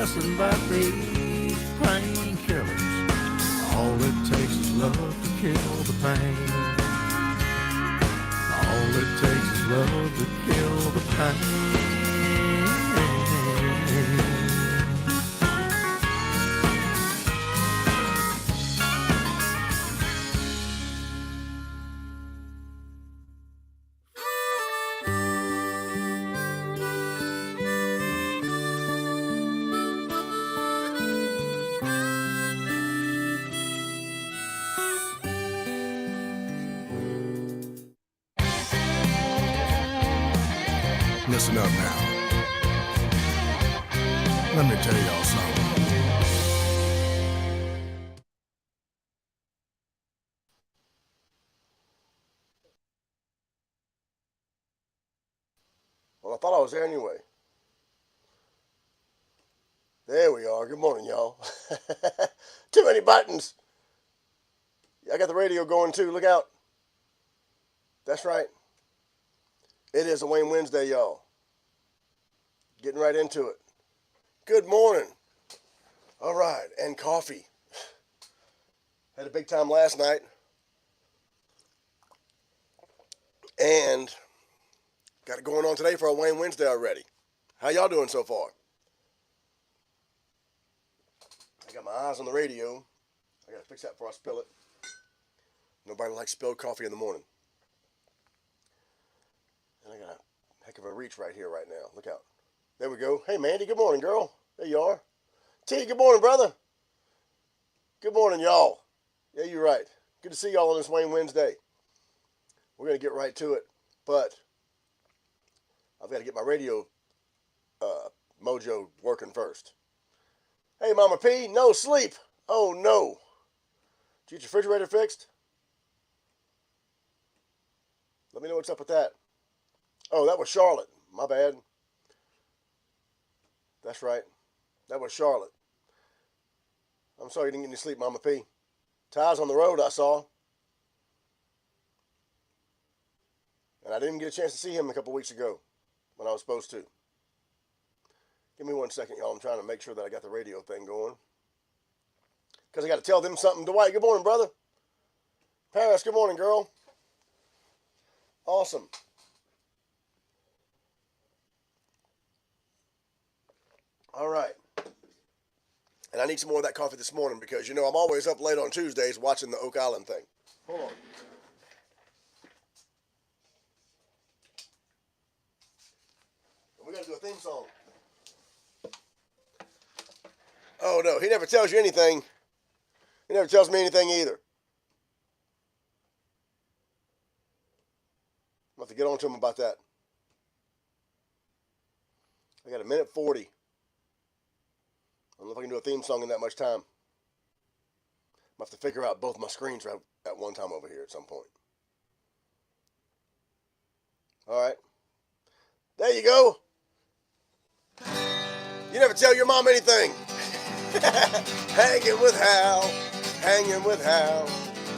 messing about these painkillers. All it takes is love to kill the pain. All it takes is love to kill the pain. Listen up now. Let me tell y'all something. Well, I thought I was there anyway. There we are. Good morning, y'all. Too many buttons. I got the radio going too. Look out. That's right. It is a Wayne Wednesday, y'all. Getting right into it. Good morning. All right, and coffee. Had a big time last night. And got it going on today for a Wayne Wednesday already. How y'all doing so far? I got my eyes on the radio. I gotta fix that before I spill it. Nobody likes spilled coffee in the morning. And I got a heck of a reach right here right now. Look out. There we go. Hey, Mandy. Good morning, girl. There you are. T, good morning, brother. Good morning, y'all. Yeah, you're right. Good to see y'all on this Wayne Wednesday. We're going to get right to it. But I've got to get my radio mojo working first. Hey, Mama P. No sleep. Oh, no. Did you get your refrigerator fixed? Let me know what's up with that. Oh, that was Charlotte. My bad. That's right. That was Charlotte. I'm sorry you didn't get any sleep, Mama P. Ty's on the road, I saw. And I didn't get a chance to see him a couple weeks ago when I was supposed to. Give me 1 second, y'all. I'm trying to make sure that I got the radio thing going. Because I got to tell them something. Dwight, good morning, brother. Paris, good morning, girl. Awesome. All right. And I need some more of that coffee this morning because, you know, I'm always up late on Tuesdays watching the Oak Island thing. Hold on. We got to do a theme song. Oh, no. He never tells you anything. He never tells me anything either. I'm going to have to get on to him about that. I got 1:40. I don't know if I can do a theme song in that much time. I'm going to have to figure out both my screens right at one time over here at some point. All right. There you go. You never tell your mom anything. Hanging with Hal. Hanging with Hal.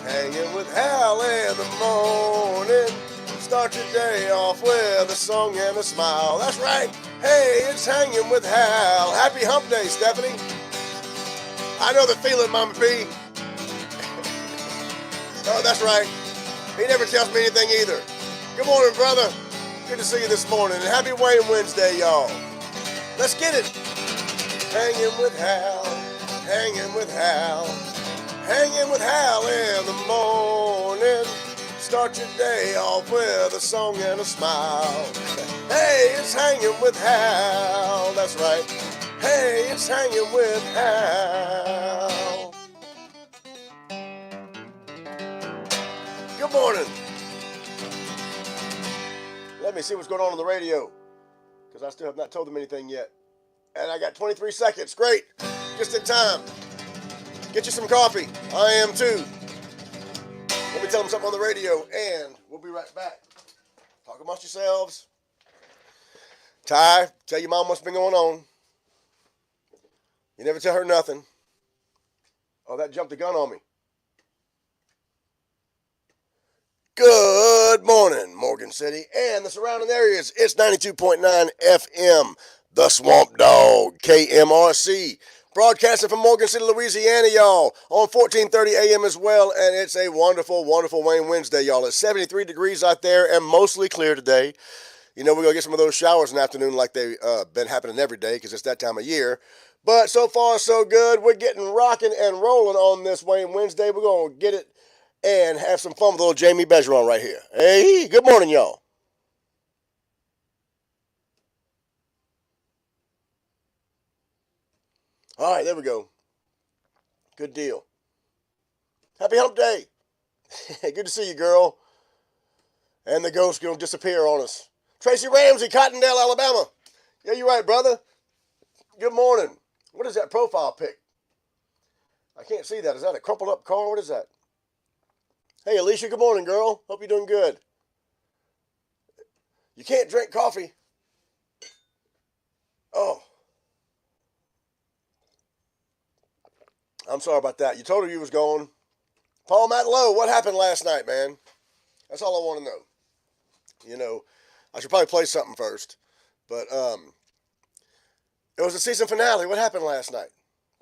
Hanging with Hal in the morning. Start your day off with a song and a smile. That's right. Hey, it's Hanging with Hal. Happy hump day, Stephanie. I know the feeling, Mama P. Oh, that's right. He never tells me anything either. Good morning, brother. Good to see you this morning. And happy Wayne Wednesday, y'all. Let's get it. Hanging with Hal. Hanging with Hal. Hanging with Hal in the morning. Start your day off with a song and a smile. Hey, it's Hanging with Hal. That's right. Hey, it's Hanging with Hal. Good morning. Let me see what's going on the radio, because I still have not told them anything yet. And I got 23 seconds. Great. Just in time. Get you some coffee. I am too. Let me tell them something on the radio, and we'll be right back. Talk amongst yourselves. Ty, tell your mom what's been going on. You never tell her nothing. Oh, that jumped the gun on me. Good morning, Morgan City and the surrounding areas. It's 92.9 FM, The Swamp Dog, KMRC, broadcasting from Morgan City, Louisiana, y'all, on 1430 AM as well, and it's a wonderful, wonderful Wayne Wednesday, y'all. It's 73 degrees out there and mostly clear today. You know, we're going to get some of those showers in the afternoon like they've been happening every day because it's that time of year. But so far, so good. We're getting rocking and rolling on this Wayne Wednesday. We're going to get it and have some fun with little Jamie Bergeron right here. Hey, good morning, y'all. All right, there we go. Good deal. Happy hump day. Good to see you, girl. And the ghost's going to disappear on us. Tracy Ramsey, Cottondale, Alabama. Yeah, you're right, brother. Good morning. What is that profile pic? I can't see that. Is that a crumpled up car? What is that? Hey, Alicia, good morning, girl. Hope you're doing good. You can't drink coffee. Oh. I'm sorry about that. You told her you was going. Paul Matlow, what happened last night, man? That's all I want to know. You know, I should probably play something first. But it was the season finale. What happened last night?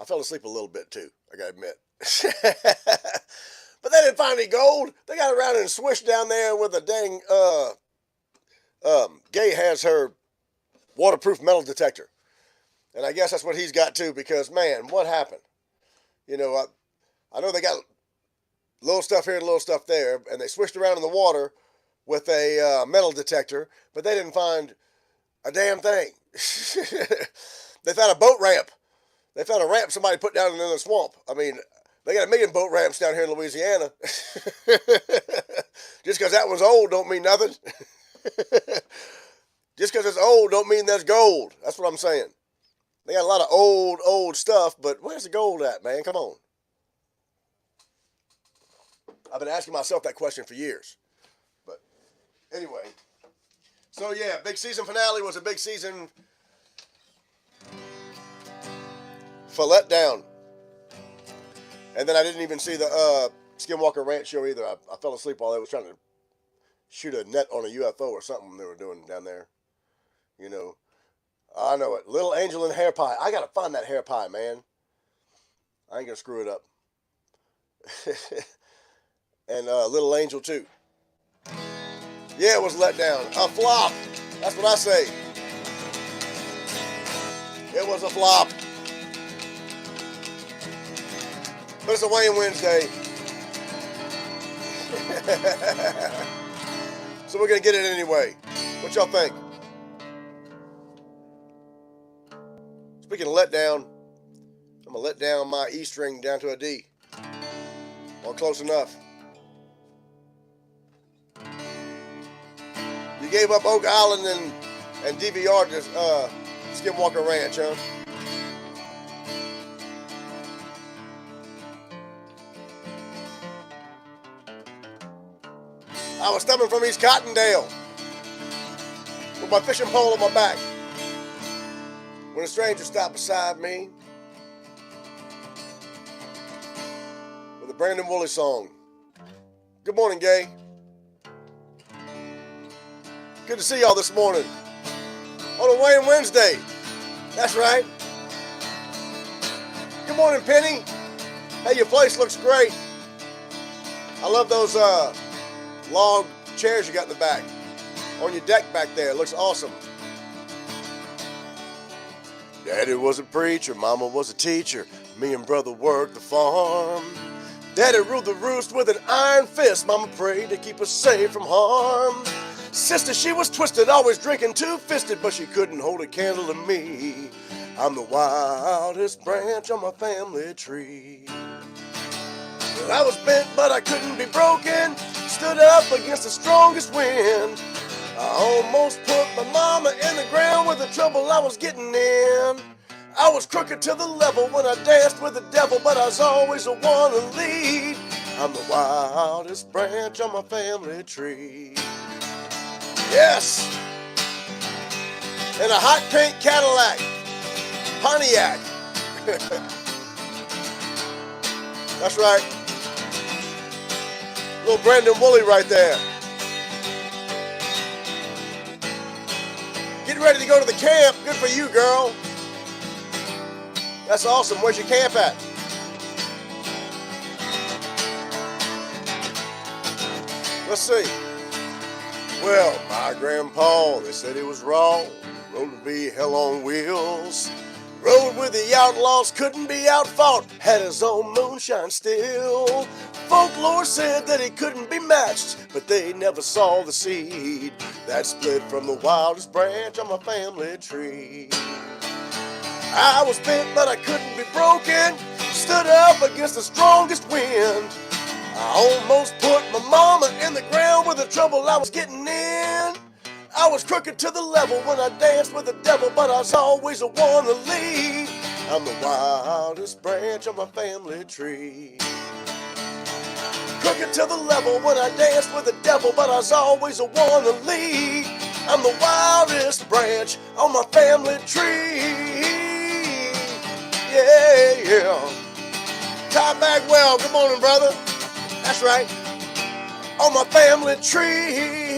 I fell asleep a little bit too, I gotta admit. But they didn't find any gold. They got around and swished down there with a dang Gay has her waterproof metal detector. And I guess that's what he's got too, because man, what happened? You know, I know they got little stuff here and little stuff there, and they swished around in the water with a metal detector, but they didn't find a damn thing. They found a boat ramp. They found a ramp somebody put down in the swamp. I mean, they got a million boat ramps down here in Louisiana. Just because that one's old don't mean nothing. Just because it's old don't mean there's gold. That's what I'm saying. They got a lot of old stuff, but where's the gold at, man? Come on. I've been asking myself that question for years. But anyway. So yeah, big season finale was a big season for letdown. And then I didn't even see the Skinwalker Ranch show either. I fell asleep while they was trying to shoot a net on a UFO or something they were doing down there. You know. I know it. Little Angel and hair pie. I gotta find that hair pie, man. I ain't gonna screw it up. And Little Angel too. Yeah, it was let down. A flop. That's what I say. It was a flop. But it's a Wayne Wednesday. So we're gonna get it anyway. What y'all think? Speaking of letdown, I'm going to let down my E string down to a D. Or close enough. You gave up Oak Island and DVR to Skinwalker Ranch, huh? I was stumbling from East Cottondale with my fishing pole on my back when a stranger stopped beside me with a Brandon Woolley song. Good morning, Gay. Good to see y'all this morning on a Wayne Wednesday. That's right. Good morning, Penny. Hey, your place looks great. I love those log chairs you got in the back. On your deck back there. It looks awesome. Daddy was a preacher, Mama was a teacher. Me and brother worked the farm. Daddy ruled the roost with an iron fist. Mama prayed to keep us safe from harm. Sister, she was twisted, always drinking two-fisted, but she couldn't hold a candle to me. I'm the wildest branch on my family tree. Well, I was bent, but I couldn't be broken. Stood up against the strongest wind. I almost put my mama in the ground with the trouble I was getting in. I was crooked to the level when I danced with the devil, but I was always the one to lead. I'm the wildest branch on my family tree. Yes! In a hot pink Cadillac. Pontiac. That's right. Little Brandon Woolley right there. Get getting ready to go to the camp. Good for you, girl. That's awesome. Where's your camp at? Let's see. Well, my grandpa, they said he was wrong. Rode to be hell on wheels. Rode with the outlaws, couldn't be outfought. Had his own moonshine still. Folklore said that he couldn't be matched, but they never saw the seed that split from the wildest branch on my family tree. I was bent, but I couldn't be broken. Stood up against the strongest wind. I almost put my mama in the ground with the trouble I was getting in. I was crooked to the level when I danced with the devil, but I was always a one to lead. I'm the wildest branch of my family tree. Crooked to the level when I danced with the devil, but I was always a one to lead. I'm the wildest branch on my family tree. Yeah, yeah. Ty Bagwell, good morning, brother. That's right. On my family tree.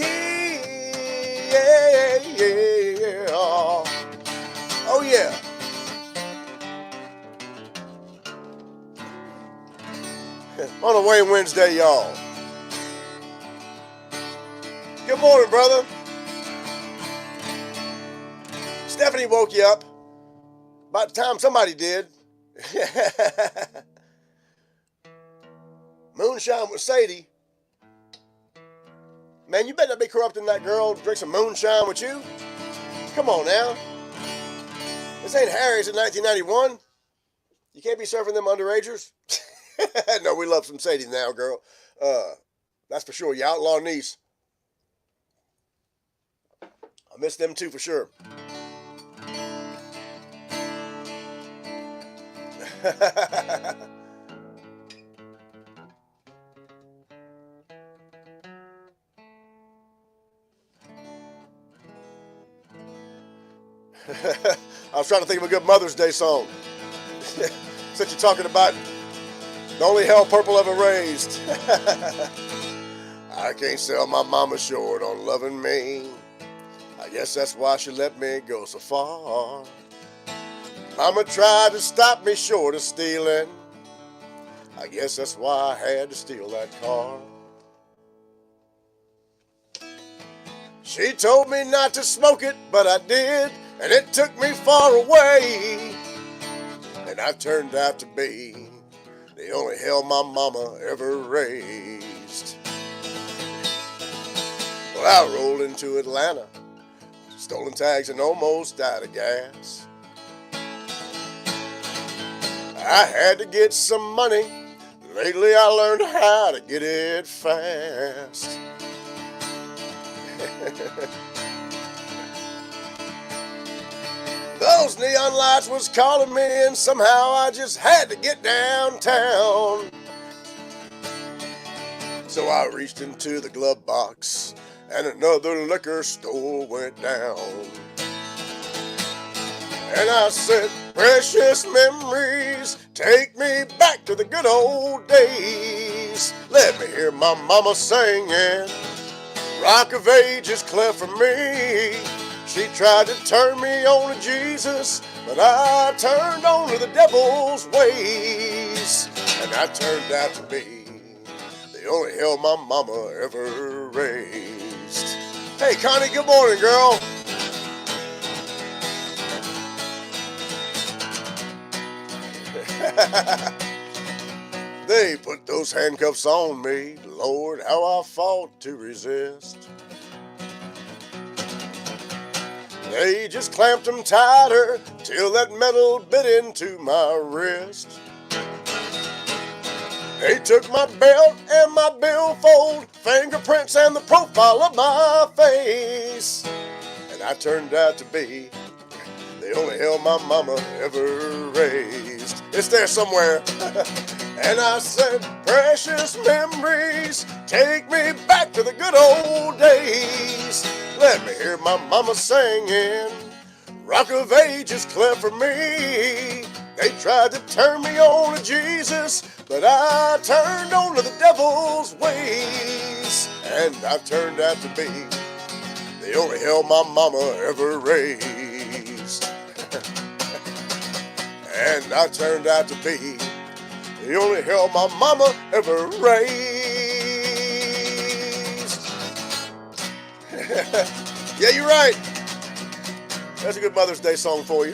Yeah, yeah. Oh, yeah. On a Wayne Wednesday, y'all. Good morning, brother. Stephanie woke you up. About the time somebody did. Moonshine with Sadie. Man, you better not be corrupting that girl to drink some moonshine with you. Come on now. This ain't Harry's in 1991. You can't be serving them underagers. No, we love some Sadie now, girl. That's for sure. Your outlaw niece. I miss them too for sure. I was trying to think of a good Mother's Day song. Since you're talking about the only hell purple ever raised. I can't sell my mama short on loving me. I guess that's why she let me go so far. Mama tried to stop me short of stealing. I guess that's why I had to steal that car. She told me not to smoke it, but I did, and it took me far away. And I turned out to be the only hell my mama ever raised. Well, I rolled into Atlanta, stolen tags and almost died of gas. I had to get some money. Lately I learned how to get it fast. Those neon lights was calling me, and somehow I just had to get downtown. So I reached into the glove box, and another liquor store went down. And I said, precious memories, take me back to the good old days. Let me hear my mama singing, Rock of Ages clear for me. She tried to turn me on to Jesus, but I turned on to the devil's ways. And I turned out to be the only hell my mama ever raised. Hey, Connie, good morning, girl. They put those handcuffs on me. Lord, how I fought to resist. They just clamped them tighter till that metal bit into my wrist. They took my belt and my billfold, fingerprints and the profile of my face. And I turned out to be the only hell my mama ever raised. It's there somewhere. And I said, precious memories, take me back to the good old days. Let me hear my mama singing, Rock of Ages clear for me. They tried to turn me on to Jesus, but I turned on to the devil's ways. And I turned out to be the only hell my mama ever raised. And I turned out to be the only hell my mama ever raised. Yeah, you're right. That's a good Mother's Day song for you.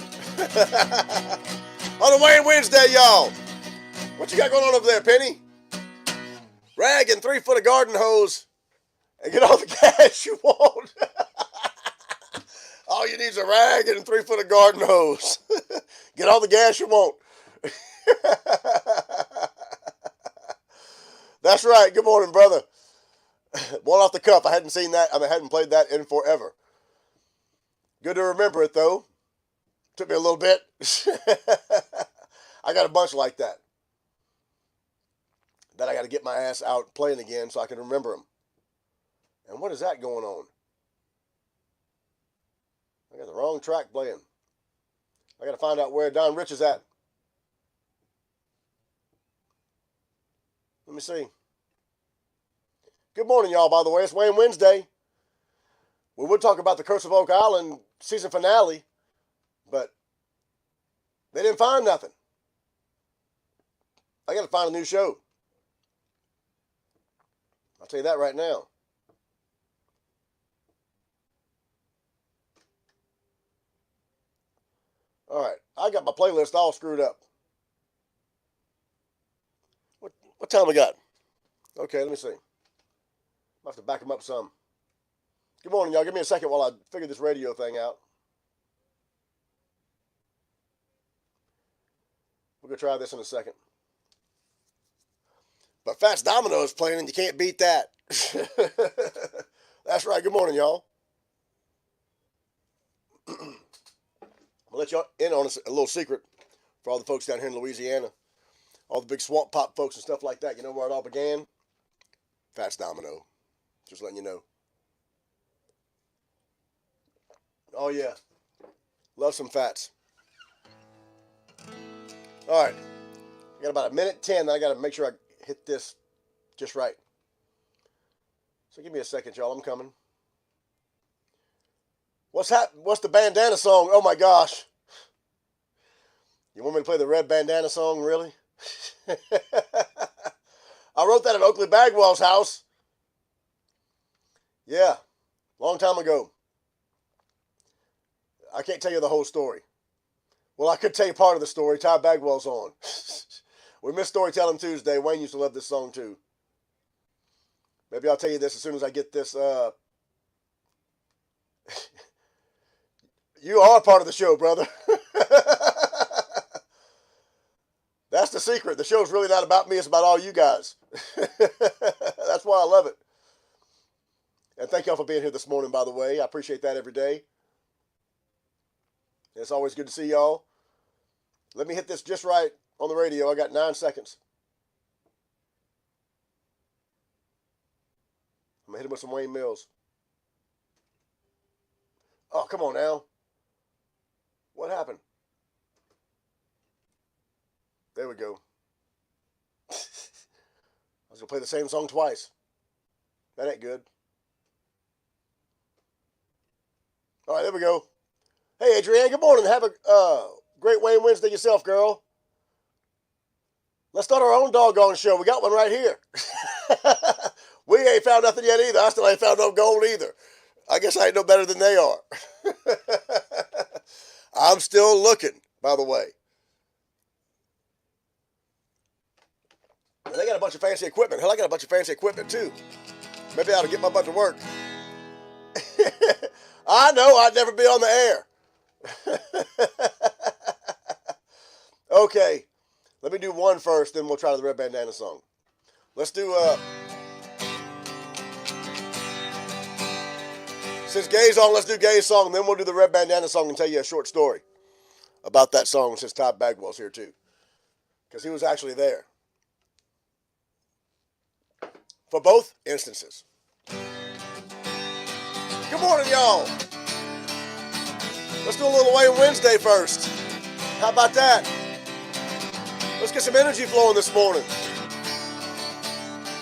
On a Wayne Wednesday, y'all. What you got going on over there, Penny? Rag and 3 foot of garden hose and get all the gas you want. All you need is a rag and 3 foot of garden hose. Get all the gas you want. That's right. Good morning, brother. One off the cuff. I hadn't seen that. I hadn't played that in forever. Good to remember it, though. Took me a little bit. I got a bunch like that I got to get my ass out playing again so I can remember them. And what is that going on? I got the wrong track playing. I got to find out where Don Rich is at. Let me see. Good morning, y'all, by the way. It's Wayne Wednesday. We would talk about the Curse of Oak Island season finale, but they didn't find nothing. I got to find a new show. I'll tell you that right now. All right, I got my playlist all screwed up. What time we got? Okay, let me see. I'll have to back them up some. Good morning, y'all. Give me a second while I figure this radio thing out. We're going to try this in a second. But Fats Domino is playing and you can't beat that. That's right. Good morning, y'all. I'll let y'all in on a little secret for all the folks down here in Louisiana. All the big swamp pop folks and stuff like that. You know where it all began? Fats Domino. Just letting you know. Oh, yeah. Love some Fats. All right. I got about 1:10. I got to make sure I hit this just right. So give me a second, y'all. I'm coming. What's the bandana song? Oh, my gosh. You want me to play the Red Bandana song, really? I wrote that at Oakley Bagwell's house. Yeah, long time ago. I can't tell you the whole story. Well, I could tell you part of the story. Ty Bagwell's on. We missed Storytelling Tuesday. Wayne used to love this song, too. Maybe I'll tell you this as soon as I get this. You are part of the show, brother. That's the secret. The show's really not about me. It's about all you guys. That's why I love it. And thank y'all for being here this morning, by the way. I appreciate that every day. It's always good to see y'all. Let me hit this just right on the radio. I got 9 seconds. I'm going to hit him with some Wayne Mills. Oh, come on now. What happened? There we go. I was going to play the same song twice. That ain't good. All right, there we go. Hey, Adrienne, good morning. Have a great Wayne Wednesday yourself, girl. Let's start our own doggone show. We got one right here. We ain't found nothing yet either. I still ain't found no gold either. I guess I ain't no better than they are. I'm still looking, by the way. And they got a bunch of fancy equipment. Hell, I got a bunch of fancy equipment, too. Maybe I ought to get my butt to work. I know I'd never be on the air. Okay. Let me do one first, then we'll try the Red Bandana song. Let's do, since Gay's on, let's do Gay's song, then we'll do the Red Bandana song and tell you a short story about that song since Todd Bagwell's here, too. Because he was actually there. For both instances. Good morning, y'all. Let's do a little Wayne Wednesday first. How about that? Let's get some energy flowing this morning.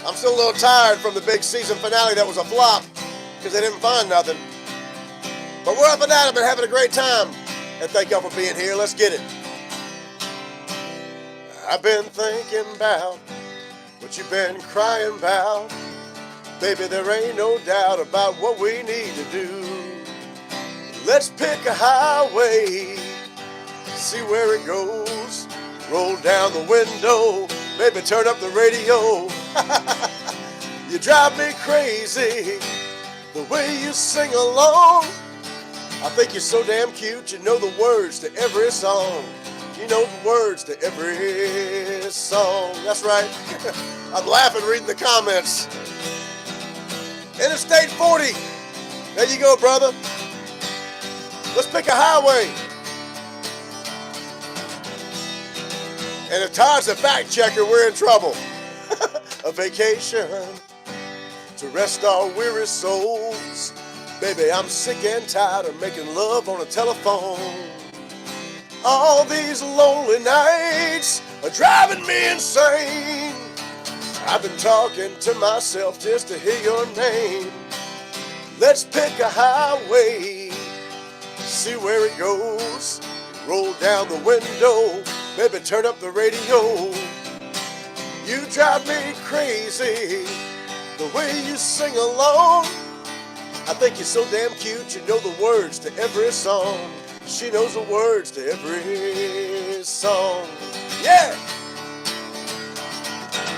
I'm still a little tired from the big season finale that was a flop because they didn't find nothing. But we're up and at 'em and having a great time. And thank y'all for being here. Let's get it. I've been thinking about what you've been crying about. Baby, there ain't no doubt about what we need to do. Let's pick a highway, see where it goes. Roll down the window, baby, turn up the radio. You drive me crazy, the way you sing along. I think you're so damn cute, you know the words to every song. You know the words to every song. That's right. I'm laughing reading the comments. Interstate 40. There you go, brother. Let's pick a highway. And if Todd's a fact checker, we're in trouble. A vacation to rest our weary souls. Baby, I'm sick and tired of making love on a telephone. All these lonely nights are driving me insane. I've been talking to myself just to hear your name. Let's pick a highway, see where it goes. Roll down the window, baby, turn up the radio. You drive me crazy, the way you sing along. I think you're so damn cute, you know the words to every song. She knows the words to every song. Yeah!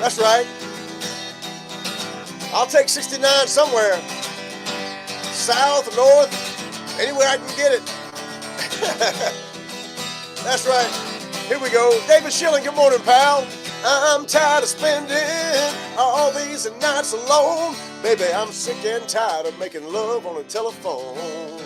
That's right. I'll take 69 somewhere. South, north, anywhere I can get it. That's right. Here we go. David Schilling, good morning, pal. I'm tired of spending all these nights alone. Baby, I'm sick and tired of making love on a telephone.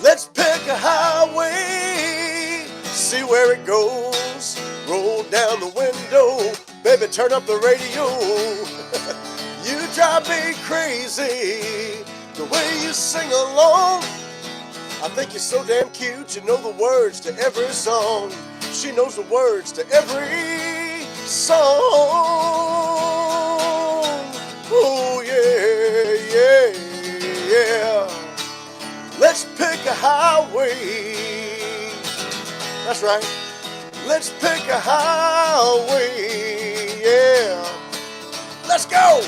Let's pick a highway, see where it goes. Roll down the window, baby, turn up the radio. You drive me crazy, the way you sing along. I think you're so damn cute, you know the words to every song. She knows the words to every song. Oh yeah, yeah, yeah. Let's pick a highway. That's right. Let's pick a highway. Yeah. Let's go.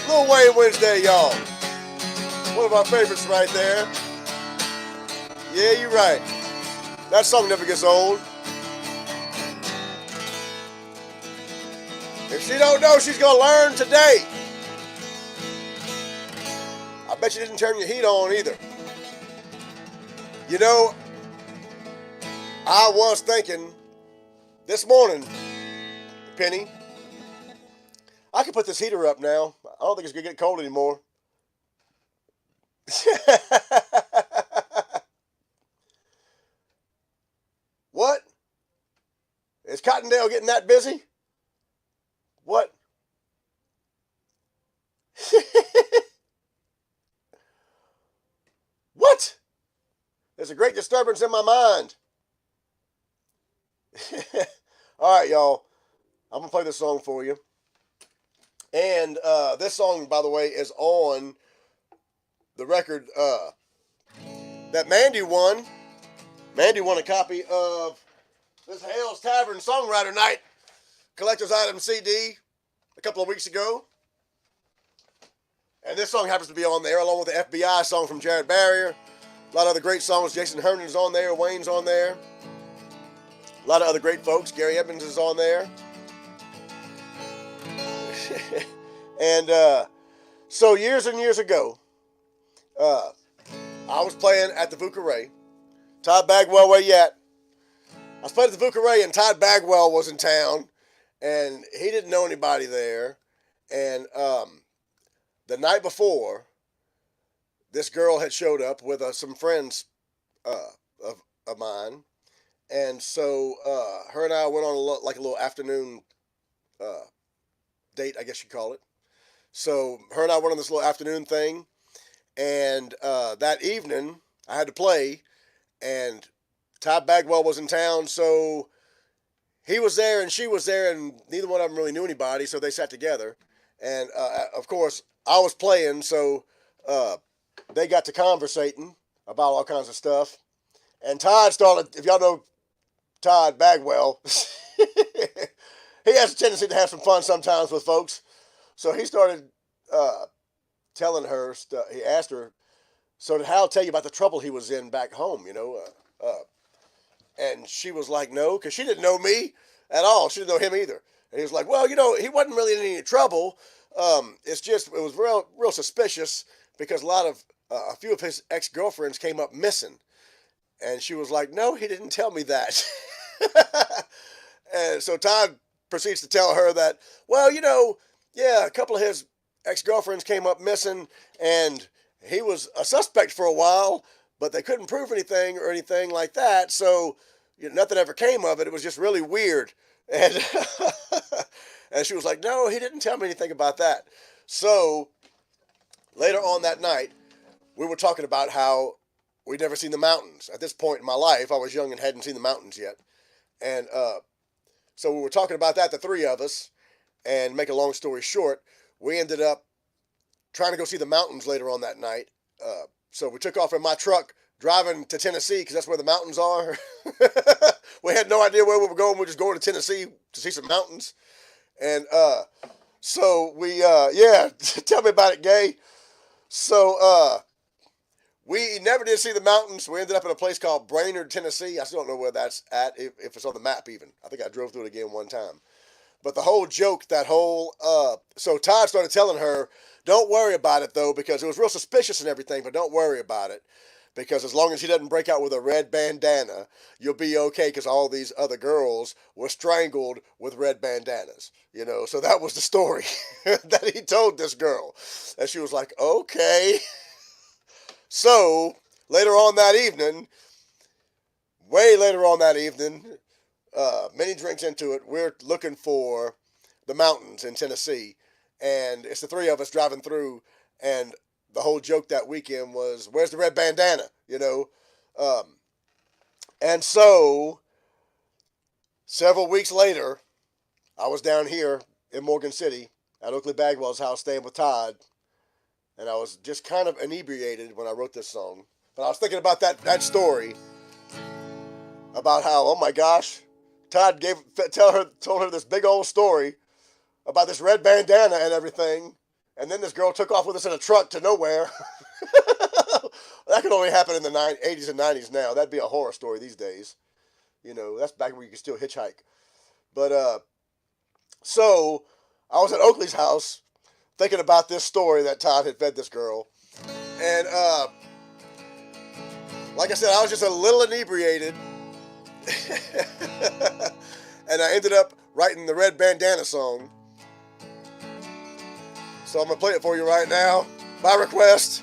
Lil Wayne Wednesday, y'all. One of our favorites right there. Yeah, you're right. That song never gets old. If she don't know, she's gonna learn today. I bet you didn't turn your heat on either. You know, I was thinking this morning, Penny, I could put this heater up now. I don't think it's gonna get cold anymore. What? Is Cottondale getting that busy? What? What? There's a great disturbance in my mind. All right, y'all. I'm going to play this song for you. And this song, by the way, is on the record that Mandy won. Mandy won a copy of this Hale's Tavern Songwriter Night collector's item CD a couple of weeks ago. And this song happens to be on there, along with the FBI song from Jared Barrier. A lot of other great songs. Jason Herndon's on there. Wayne's on there. A lot of other great folks. Gary Evans is on there. And so years and years ago, I was playing at the Vuka Ray. Todd Bagwell, where you at? I was playing at the Vuka Ray, and Todd Bagwell was in town, and he didn't know anybody there. And the night before, this girl had showed up with some friends of mine, and so her and I went on a little afternoon date, I guess you'd call it. So her and I went on this little afternoon thing, and that evening I had to play, and Todd Bagwell was in town, so he was there and she was there, and neither one of them really knew anybody, so they sat together. And of course, I was playing, so they got to conversating about all kinds of stuff. And Todd started, if y'all know Todd Bagwell, he has a tendency to have some fun sometimes with folks. So he started telling her, he asked her, so did Hal tell you about the trouble he was in back home, and she was like, no, because she didn't know me at all. She didn't know him either. And he was like, well, he wasn't really in any trouble. It was real suspicious because a few of his ex-girlfriends came up missing. And she was like, no, he didn't tell me that. And so Todd proceeds to tell her that, well, yeah, a couple of his ex-girlfriends came up missing, and he was a suspect for a while, but they couldn't prove anything or anything like that, so nothing ever came of it. It was just really weird. And, and she was like, no, he didn't tell me anything about that. So later on that night, we were talking about how we'd never seen the mountains. At this point in my life, I was young and hadn't seen the mountains yet. And so we were talking about that, the three of us, and make a long story short, we ended up trying to go see the mountains later on that night. So we took off in my truck driving to Tennessee because that's where the mountains are. We had no idea where we were going. We were just going to Tennessee to see some mountains. And so we, tell me about it, Gay. So we never did see the mountains. We ended up in a place called Brainerd, Tennessee. I still don't know where that's at, if it's on the map even. I think I drove through it again one time. But the whole joke, so Todd started telling her, don't worry about it, though, because it was real suspicious and everything, but don't worry about it. Because as long as he doesn't break out with a red bandana, you'll be okay, because all these other girls were strangled with red bandanas. So that was the story that he told this girl. And she was like, okay. So later on that evening, way later on that evening, many drinks into it, we're looking for the mountains in Tennessee, and it's the three of us driving through, and the whole joke that weekend was, where's the red bandana, and so several weeks later, I was down here in Morgan City at Oakley Bagwell's house staying with Todd, and I was just kind of inebriated when I wrote this song, but I was thinking about that story about how, oh my gosh, Todd told her this big old story about this red bandana and everything, and then this girl took off with us in a truck to nowhere. That could only happen in the 80s and 90s now. That'd be a horror story these days. That's back when you could still hitchhike. But, so, I was at Oakley's house thinking about this story that Todd had fed this girl. And, like I said, I was just a little inebriated. And I ended up writing the Red Bandana song. So I'm going to play it for you right now, by request.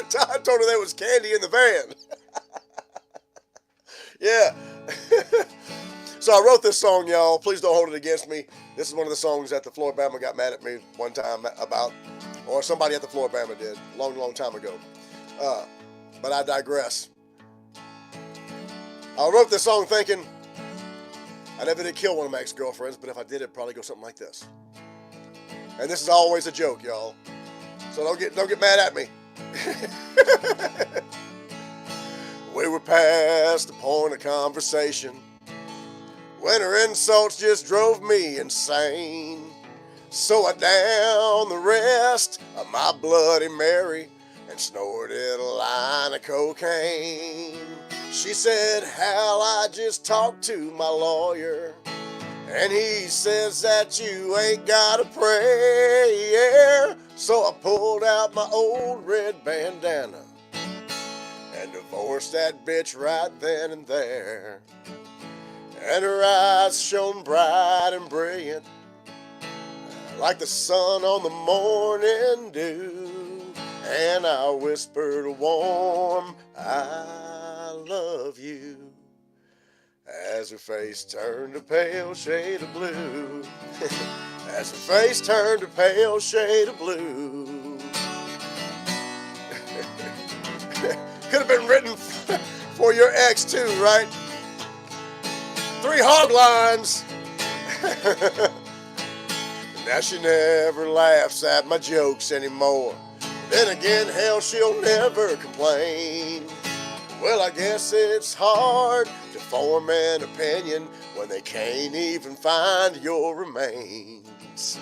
Todd told her there was candy in the van. Yeah. So I wrote this song, y'all. Please don't hold it against me. This is one of the songs that the Floribama got mad at me one time about, or somebody at the Floribama did, a long, long time ago. But I digress. I wrote this song thinking I never did kill one of my ex-girlfriends, but if I did, it'd probably go something like this. And this is always a joke, y'all. So don't get mad at me. We were past the point of conversation when her insults just drove me insane. So I downed the rest of my Bloody Mary and snorted a line of cocaine. She said, Hal, I just talked to my lawyer, and he says that you ain't gotta pray. So I pulled out my old red bandana and divorced that bitch right then and there. And her eyes shone bright and brilliant like the sun on the morning dew. And I whispered warm, I love you, as her face turned a pale shade of blue. As her face turned a pale shade of blue. Could have been written for your ex too, right? 3 hog lines. Now she never laughs at my jokes anymore. Then again, hell, she'll never complain. Well, I guess it's hard to form an opinion when they can't even find your remains.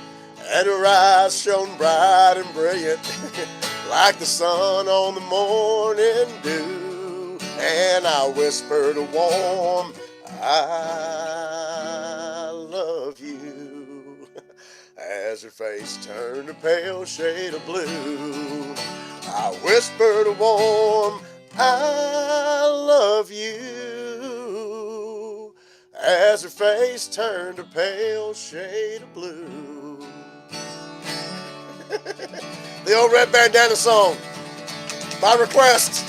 And her eyes shone bright and brilliant like the sun on the morning dew. And I whispered a warm, I love you, as her face turned a pale shade of blue. I whispered a warm, I love you, as her face turned a pale shade of blue. The old Red Bandana song, by request.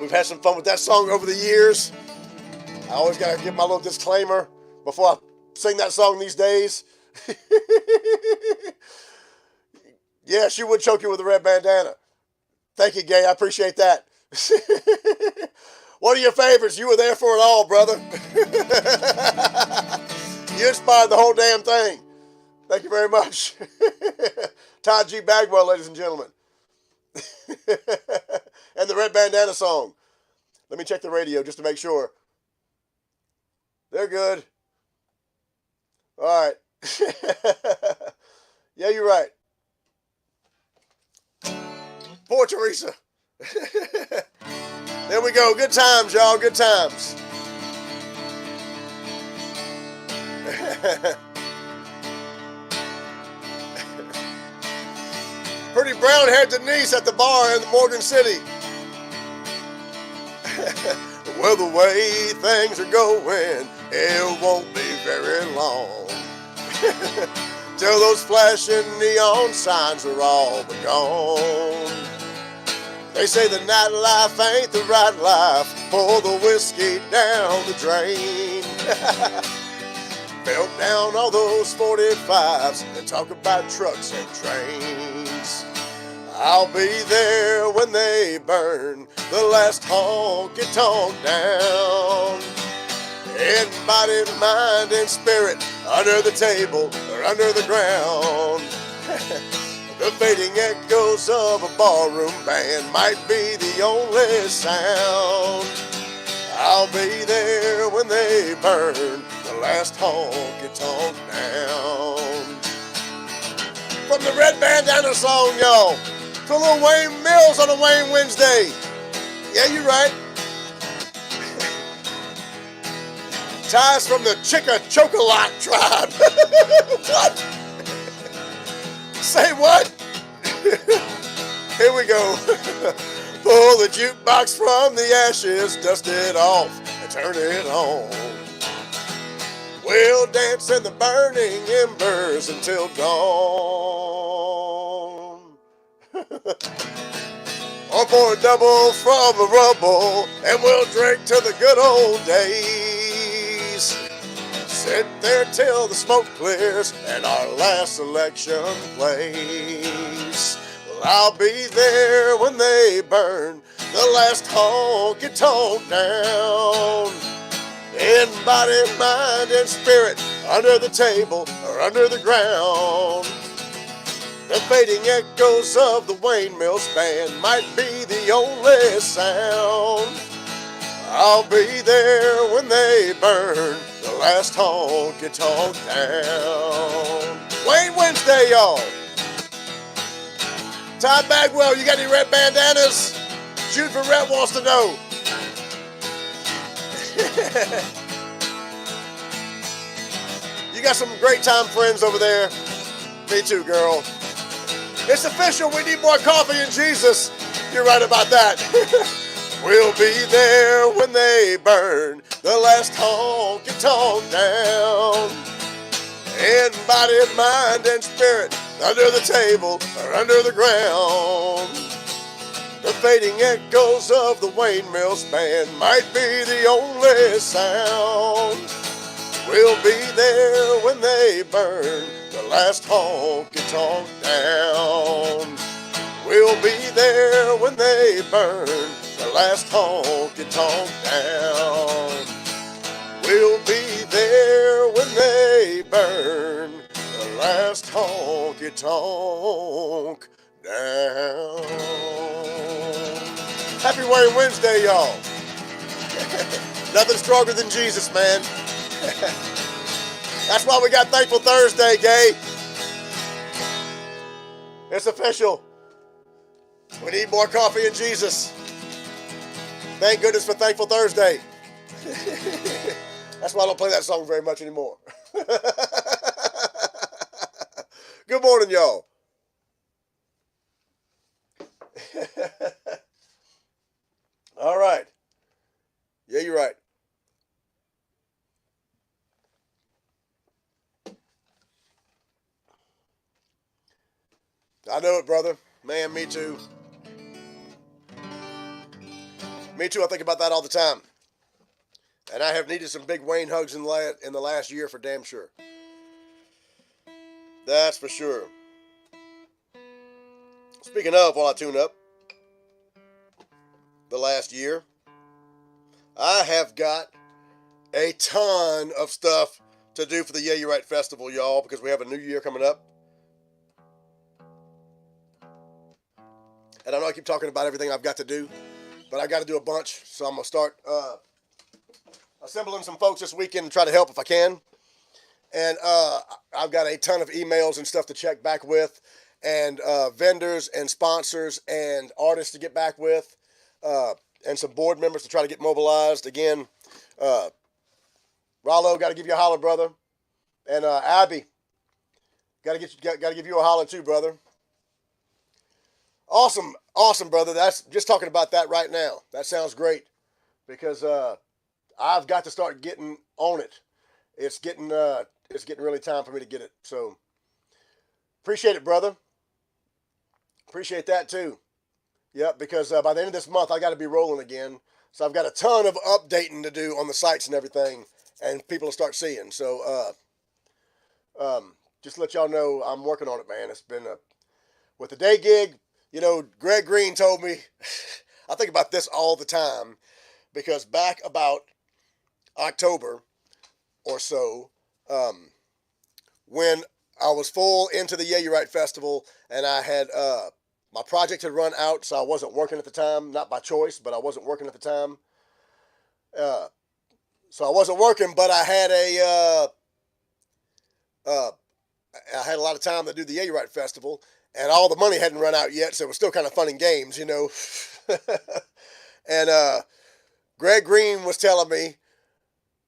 We've had some fun with that song over the years. I always got to give my little disclaimer before I sing that song these days. Yeah, she would choke you with a red bandana. Thank you, Gay. I appreciate that. One of your favorites. You were there for it all, brother. You inspired the whole damn thing. Thank you very much. Todd G. Bagwell, ladies and gentlemen. And the Red Bandana song. Let me check the radio just to make sure. They're good. All right. Yeah, you're right. Poor Teresa. There we go. Good times, y'all. Good times. Pretty brown-haired Denise at the bar in Morgan City. Well, the way things are going, it won't be very long till those flashing neon signs are all but gone. They say the nightlife ain't the right life. Pour the whiskey down the drain. Melt down all those 45s and talk about trucks and trains. I'll be there when they burn the last honky-tonk down. In body, mind, and spirit, under the table or under the ground. The fading echoes of a barroom band might be the only sound. I'll be there when they burn the last honky-tonk down. From the Red Bandana song, y'all, to Lil Wayne Mills on a Wayne Wednesday. Yeah, you're right. Ties from the Chicka Chocolate tribe. What? Say what? Here we go. Pull the jukebox from the ashes, dust it off, and turn it on. We'll dance in the burning embers until dawn. Or pour a double from the rubble, and we'll drink to the good old days. Sit there till the smoke clears and our last selection plays. Well, I'll be there when they burn the last honky-tonk down. In body, mind, and spirit, under the table or under the ground. The fading echoes of the Wayne Mills band might be the only sound. I'll be there when they burn the last honky-tonk down. Wayne Wednesday, y'all. Todd Bagwell, you got any red bandanas? Jude Verrett wants to know. You got some great time friends over there. Me too, girl. It's official. We need more coffee and Jesus. You're right about that. We'll be there when they burn the last honky-tonk down. In body, mind, and spirit, under the table or under the ground. The fading echoes of the Wayne Mills band might be the only sound. We'll be there when they burn the last honky-tonk down. We'll be there when they burn the last honky-tonk down. We'll be there when they burn the last honky tonk down. Happy Wearing Wednesday, y'all. Nothing stronger than Jesus, man. That's why we got Thankful Thursday, Gay. It's official. We need more coffee and Jesus. Thank goodness for Thankful Thursday. That's why I don't play that song very much anymore. Good morning, y'all. All right. Yeah, you're right. I know it, brother. Man, me too. Me too. I think about that all the time. And I have needed some big Wayne hugs in the last year for damn sure. That's for sure. Speaking of, while I tune up, the last year, I have got a ton of stuff to do for the Yeah You're Right Festival, y'all, because we have a new year coming up. And I know I keep talking about everything I've got to do, but I got to do a bunch, so I'm going to start assembling some folks this weekend and try to help if I can. And I've got a ton of emails and stuff to check back with, and vendors and sponsors and artists to get back with, and some board members to try to get mobilized. Again, Rollo, got to give you a holler, brother. And Abby, got to give you a holler too, brother. Awesome, brother. That's just talking about that right now. That sounds great, because I've got to start getting on it. It's getting really time for me to get it. So appreciate it, brother. Appreciate that too. Yep, because by the end of this month I got to be rolling again. So I've got a ton of updating to do on the sites and everything, and people will start seeing. So just to let y'all know, I'm working on it, man. It's been with the day gig. You know, Greg Green told me, I think about this all the time, because back about October or so, when I was full into the Yeah You're Right Festival, and I had, my project had run out, so I wasn't working at the time, not by choice, but I wasn't working at the time. So I wasn't working, but I had I had a lot of time to do the Yeah You're Right Festival, and all the money hadn't run out yet, so it was still kind of fun and games, you know. And Greg Green was telling me,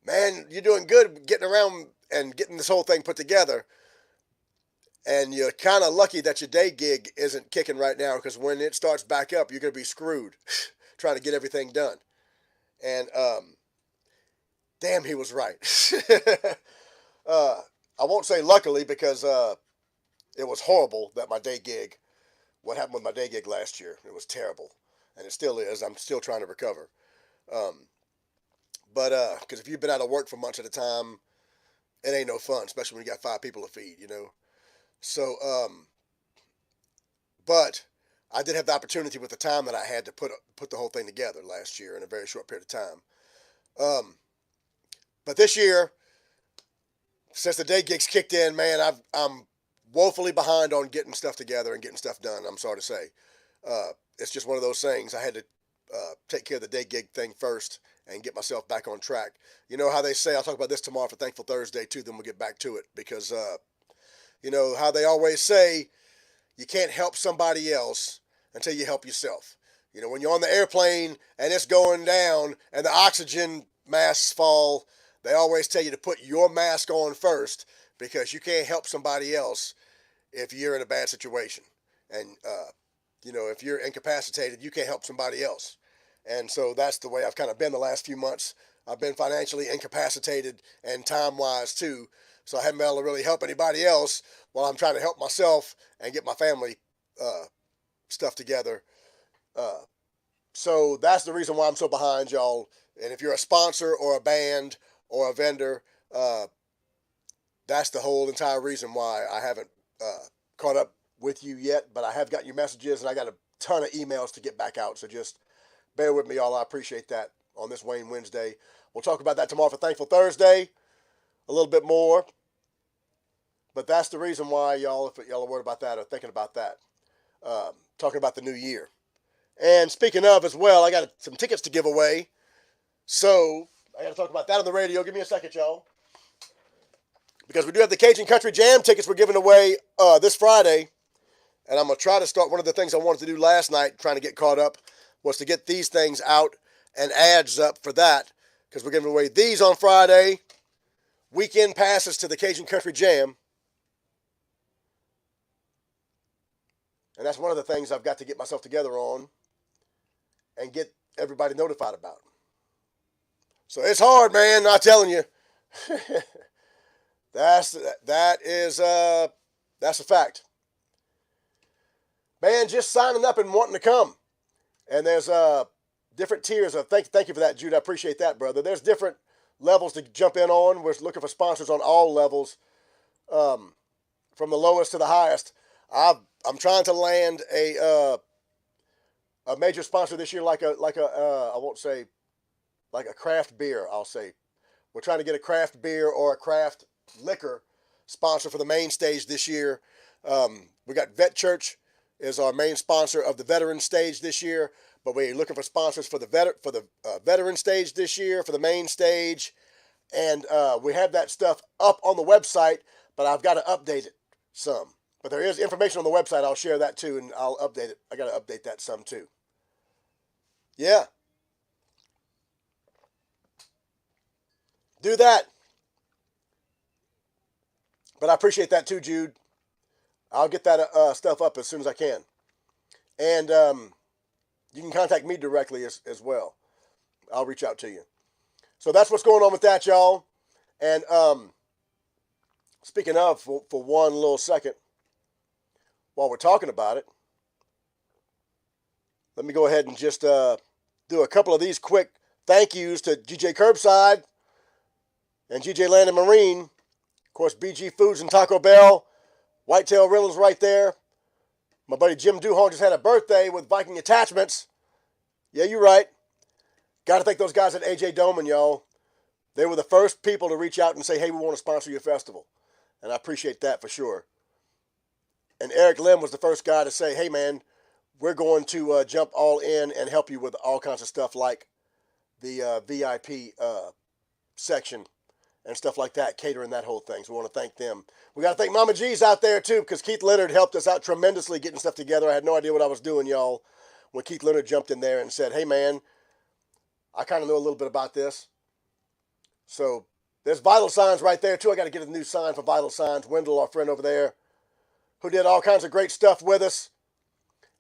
man, you're doing good getting around and getting this whole thing put together. And you're kind of lucky that your day gig isn't kicking right now, because when it starts back up, you're going to be screwed trying to get everything done. And damn, he was right. I won't say luckily, because it was horrible that my day gig, what happened with my day gig last year, it was terrible. And it still is. I'm still trying to recover. But because if you've been out of work for months at a time, it ain't no fun, especially when you got 5 people to feed, you know. So, but I did have the opportunity with the time that I had to put the whole thing together last year in a very short period of time. But this year, since the day gigs kicked in, man, I'm woefully behind on getting stuff together and getting stuff done. I'm sorry to say. It's just one of those things. I had to take care of the day gig thing first and get myself back on track. You know how they say, I'll talk about this tomorrow for Thankful Thursday too, then we'll get back to it, because you know how they always say, you can't help somebody else until you help yourself. You know, when you're on the airplane and it's going down and the oxygen masks fall, they always tell you to put your mask on first, because you can't help somebody else if you're in a bad situation. And, you know, if you're incapacitated, you can't help somebody else. And so that's the way I've kind of been the last few months. I've been financially incapacitated and time-wise too. So I haven't been able to really help anybody else while I'm trying to help myself and get my family stuff together. So that's the reason why I'm so behind, y'all. And if you're a sponsor or a band or a vendor, that's the whole entire reason why I haven't caught up with you yet. But I have gotten your messages, and I got a ton of emails to get back out. So just bear with me, y'all. I appreciate that on this Wayne Wednesday. We'll talk about that tomorrow for Thankful Thursday. a little bit more. But that's the reason why y'all, if y'all are worried about that or thinking about that, talking about the new year. And speaking of as well, I got some tickets to give away. So I got to talk about that on the radio. Give me a second, y'all. Because we do have the Cajun Country Jam tickets we're giving away this Friday. And I'm going to try to start. One of the things I wanted to do last night, trying to get caught up, was to get these things out and ads up for that. Because we're giving away these on Friday. Weekend passes to the Cajun Country Jam. And that's one of the things I've got to get myself together on and get everybody notified about. So it's hard, man, not telling you. That's a fact. Man, just signing up and wanting to come. And there's different tiers of thank you for that, Jude. I appreciate that, brother. There's different levels to jump in on. We're looking for sponsors on all levels, from the lowest to the highest. I'm trying to land a major sponsor this year, like a I won't say like a craft beer. I'll say we're trying to get a craft beer or a craft liquor sponsor for the main stage this year. We got Vet Church is our main sponsor of the veteran stage this year, but we're looking for sponsors for the veteran stage this year for the main stage, and we have that stuff up on the website, but I've got to update it some. But there is information on the website. I'll share that too, and I'll update it. I got to update that some too. Yeah. Do that. But I appreciate that too, Jude. I'll get that stuff up as soon as I can. And you can contact me directly as well. I'll reach out to you. So that's what's going on with that, y'all. And speaking of, for one little second, while we're talking about it, let me go ahead and just do a couple of these quick thank yous to GJ Curbside and GJ Land and Marine. Of course, BG Foods and Taco Bell. Whitetail Rentals right there. My buddy Jim Duhon just had a birthday with Viking Attachments. Yeah, you're right. Got to thank those guys at AJ Doman, y'all. They were the first people to reach out and say, hey, we want to sponsor your festival. And I appreciate that for sure. And Eric Lim was the first guy to say, hey, man, we're going to jump all in and help you with all kinds of stuff like the VIP section and stuff like that, catering that whole thing. So we want to thank them. We got to thank Mama G's out there, too, because Keith Leonard helped us out tremendously getting stuff together. I had no idea what I was doing, y'all, when Keith Leonard jumped in there and said, hey, man, I kind of know a little bit about this. So there's Vital Signs right there, too. I got to get a new sign for Vital Signs. Wendell, our friend over there, who did all kinds of great stuff with us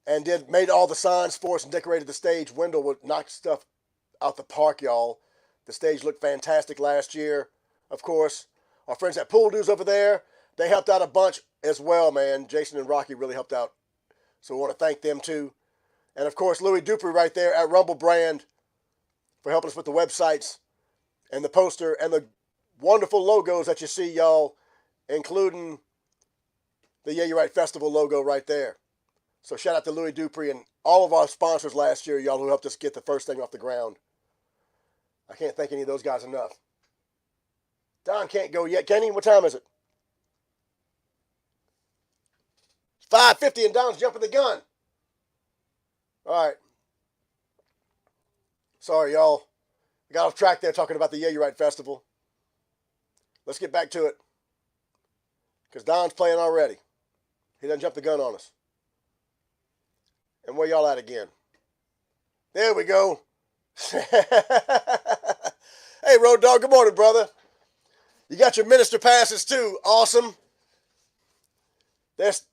and made all the signs for us and decorated the stage. Wendell would knock stuff out the park, y'all. The stage looked fantastic last year. Of course, our friends at Pool Dudes over there, they helped out a bunch as well, man. Jason and Rocky really helped out. So we want to thank them, too. And, of course, Louis Dupree right there at Rumble Brand for helping us with the websites and the poster and the wonderful logos that you see, y'all, including the Yeah, You're Right Festival logo right there. So shout out to Louis Dupree and all of our sponsors last year, y'all, who helped us get the first thing off the ground. I can't thank any of those guys enough. Don can't go yet. Kenny, what time is it? 5:50 and Don's jumping the gun. All right. Sorry, y'all. I got off track there talking about the Yeah, You're Right Festival. Let's get back to it. Because Don's playing already. He done jumped the gun on us. And where y'all at again? There we go. Hey, Road Dog, good morning, brother. You got your minister passes, too. Awesome. There's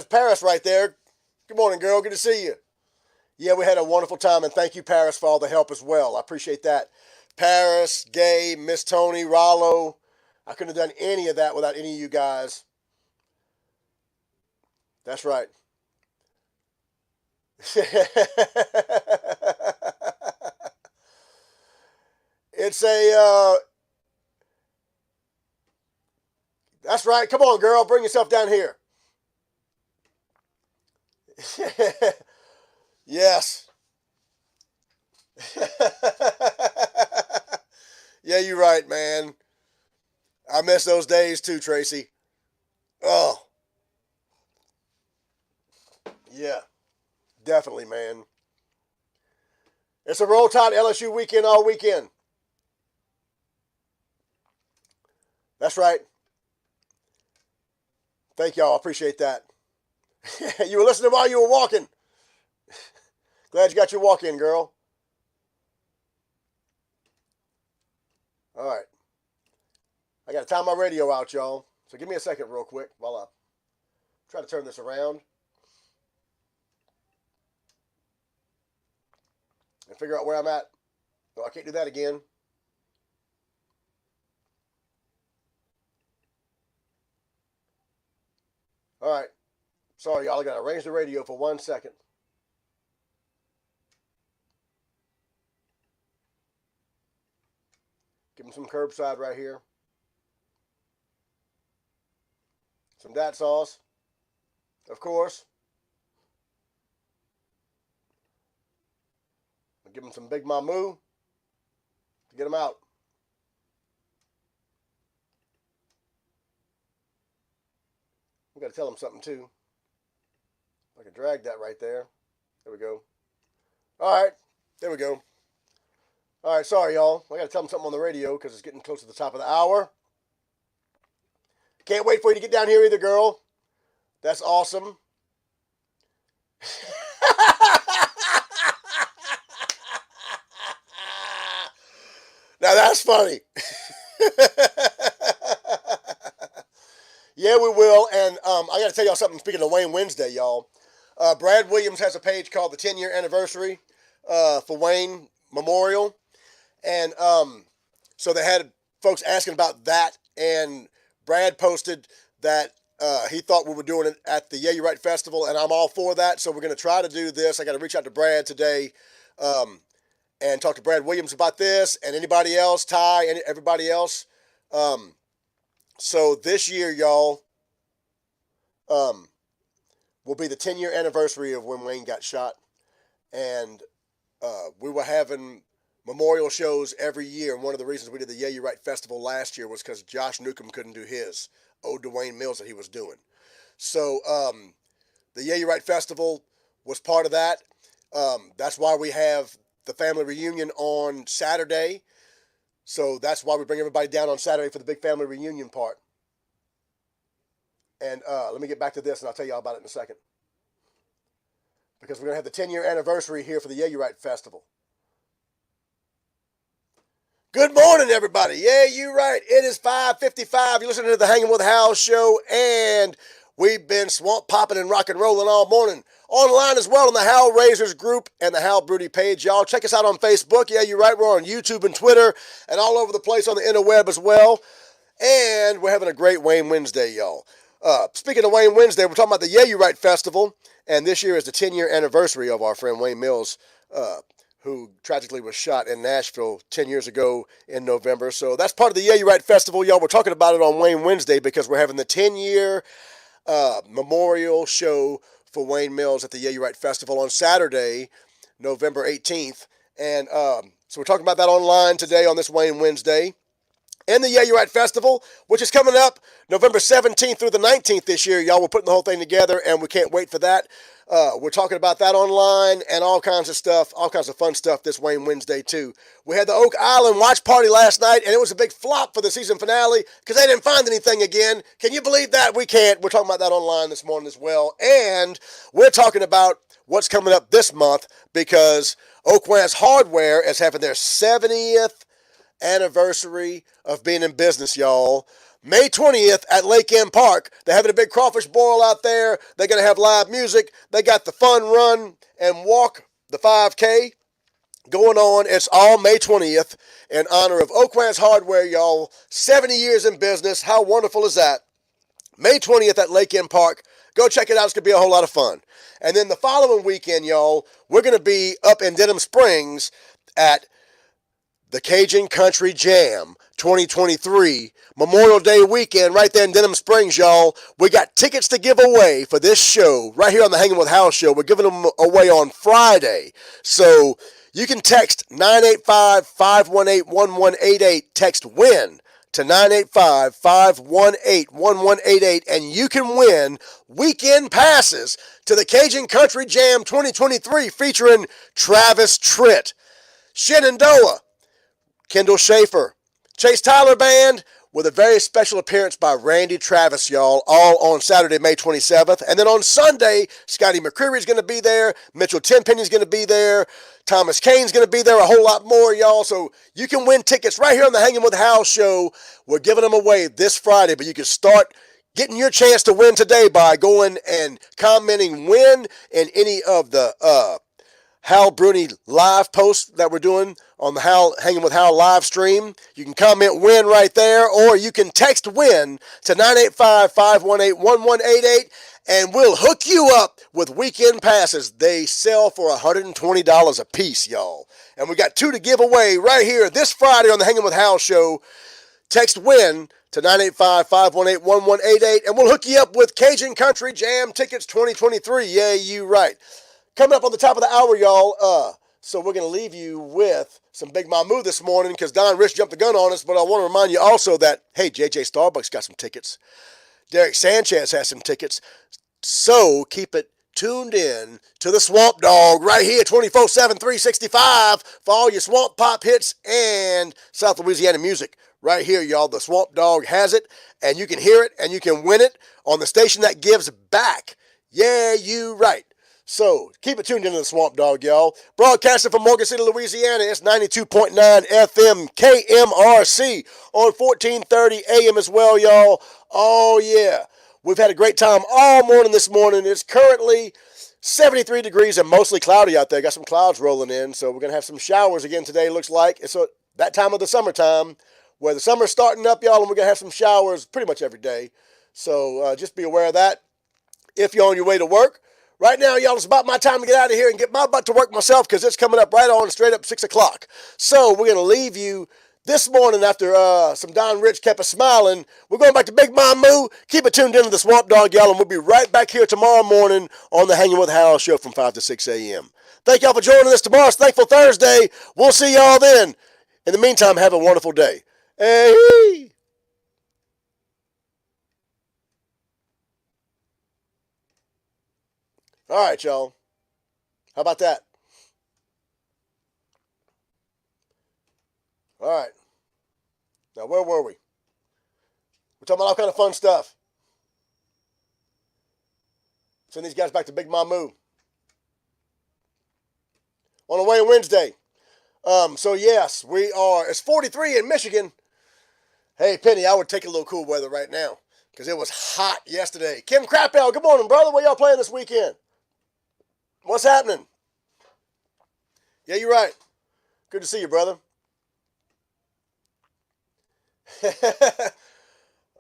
Paris right there. Good morning, girl. Good to see you. Yeah, we had a wonderful time, and thank you, Paris, for all the help as well. I appreciate that. Paris, Gay, Miss Tony, Rollo. I couldn't have done any of that without any of you guys. That's right. It's that's right. Come on, girl. Bring yourself down here. Yes. Yeah, you're right, man. I miss those days too, Tracy. Oh, yeah, definitely, man. It's a Roll Tide LSU weekend all weekend. That's right. Thank y'all. Appreciate that. You were listening while you were walking. Glad you got your walk in, girl. All right. I got to time my radio out, y'all. So give me a second real quick while I try to turn this around and figure out where I'm at. No, I can't do that again. All right. Sorry, y'all. I got to arrange the radio for 1 second. Give them some curbside right here. Some dat sauce, of course. I'll give them some Big Mamu to get them out. We got to tell them something too. I can drag that right there. There we go. All right, there we go. All right, sorry y'all. I got to tell them something on the radio because it's getting close to the top of the hour. Can't wait for you to get down here either, girl. That's awesome. Now that's funny. Yeah, we will. And I got to tell y'all something. Speaking of Wayne Wednesday, y'all. Brad Williams has a page called the 10-year anniversary for Wayne Memorial. And so they had folks asking about that. And Brad posted that he thought we were doing it at the Yeah, You're Right Festival. And I'm all for that. So we're going to try to do this. I got to reach out to Brad today and talk to Brad Williams about this. And anybody else, Ty, and everybody else. So this year, y'all, will be the 10-year anniversary of when Wayne got shot. And we were having memorial shows every year. And one of the reasons we did the Yeah, You're Right Festival last year was because Josh Newcomb couldn't do his Ode to Wayne Mills that he was doing. So the Yeah, You're Right Festival was part of that. That's why we have the family reunion on Saturday. So that's why we bring everybody down on Saturday for the big family reunion part. And let me get back to this, and I'll tell you all about it in a second. Because we're going to have the 10-year anniversary here for the Yeah, You're Right Festival. Good morning, everybody. Yeah, you're right. It is 5:55. You're listening to the Hanging with Hal show, and we've been swamp popping and rock and rolling all morning. Online as well on the Hal Razors group and the Hal Broody page, y'all. Check us out on Facebook. Yeah, you're right. We're on YouTube and Twitter and all over the place on the interweb as well. And we're having a great Wayne Wednesday, y'all. Speaking of Wayne Wednesday, we're talking about the Yeah, You're Right Festival. And this year is the 10-year anniversary of our friend Wayne Mills, who tragically was shot in Nashville 10 years ago in November. So that's part of the Yeah, You're Right Festival, y'all. We're talking about it on Wayne Wednesday because we're having the 10-year memorial show for Wayne Mills at the Yeah, You're Right Festival on Saturday, November 18th. And so we're talking about that online today on this Wayne Wednesday. And the Yeah, You're Right Festival, which is coming up November 17th through the 19th this year. Y'all, we're putting the whole thing together, and we can't wait for that. We're talking about that online and all kinds of stuff, all kinds of fun stuff this Wayne Wednesday, too. We had the Oak Island watch party last night, and it was a big flop for the season finale because they didn't find anything again. Can you believe that? We can't. We're talking about that online this morning as well. And we're talking about what's coming up this month because Oakwans Hardware is having their 70th anniversary of being in business, y'all. May 20th at Lake End Park. They're having a big crawfish boil out there. They're going to have live music. They got the fun run and walk, the 5K going on. It's all May 20th in honor of Oakwans Hardware, y'all. 70 years in business. How wonderful is that? May 20th at Lake End Park. Go check it out. It's going to be a whole lot of fun. And then the following weekend, y'all, we're going to be up in Denham Springs at the Cajun Country Jam 2023 Memorial Day weekend right there in Denham Springs, y'all. We got tickets to give away for this show right here on the Hanging with Hal show. We're giving them away on Friday. So you can text 985-518-1188. Text WIN to 985-518-1188, and you can win weekend passes to the Cajun Country Jam 2023 featuring Travis Tritt, Shenandoah, Kendall Schaefer, Chase Tyler Band, with a very special appearance by Randy Travis, y'all, all on Saturday, May 27th. And then on Sunday, Scotty McCreery's going to be there, Mitchell Tenpenny's going to be there, Thomas Kane's going to be there, a whole lot more, y'all. So you can win tickets right here on the Hanging with Hal show. We're giving them away this Friday, but you can start getting your chance to win today by going and commenting win in any of the Hal Bruni live posts that we're doing on the Hanging with Hal live stream. You can comment win right there, or you can text win to 985-518-1188, and we'll hook you up with weekend passes. They sell for $120 a piece, y'all. And we got 2 to give away right here this Friday on the Hanging with Hal show. Text win to 985-518-1188, and we'll hook you up with Cajun Country Jam tickets 2023. Yeah, you right. Coming up on the top of the hour, y'all, so we're going to leave you with some Big Mamu this morning because Don Rich jumped the gun on us, but I want to remind you also that, hey, JJ Starbucks got some tickets. Derek Sanchez has some tickets. So keep it tuned in to the Swamp Dog right here, 24/7, 365 for all your Swamp Pop hits and South Louisiana music. Right here, y'all, the Swamp Dog has it, and you can hear it, and you can win it on the station that gives back. Yeah, you right. So, keep it tuned into the Swamp Dog, y'all. Broadcasting from Morgan City, Louisiana, it's 92.9 FM KMRC on 1430 AM as well, y'all. Oh, yeah. We've had a great time all morning this morning. It's currently 73 degrees and mostly cloudy out there. Got some clouds rolling in, so we're going to have some showers again today, looks like. It's that time of the summertime where the summer's starting up, y'all, and we're going to have some showers pretty much every day. So, just be aware of that if you're on your way to work. Right now, y'all, it's about my time to get out of here and get my butt to work myself because it's coming up right on straight up 6 o'clock. So we're going to leave you this morning after some Don Rich kept us smiling. We're going back to Big Mamu. Keep it tuned into the Swamp Dog, y'all, and we'll be right back here tomorrow morning on the Hanging with Hal show from 5 to 6 a.m. Thank y'all for joining us tomorrow. It's Thankful Thursday. We'll see y'all then. In the meantime, have a wonderful day. Hey! All right, y'all. How about that? All right. Now, where were we? We're talking about all kind of fun stuff. Send these guys back to Big Mamu. On the way on Wednesday. So, yes, we are. It's 43 in Michigan. Hey, Penny, I would take a little cool weather right now because it was hot yesterday. Kim Crapell, good morning, brother. What y'all playing this weekend? What's happening? Yeah, you're right. Good to see you, brother.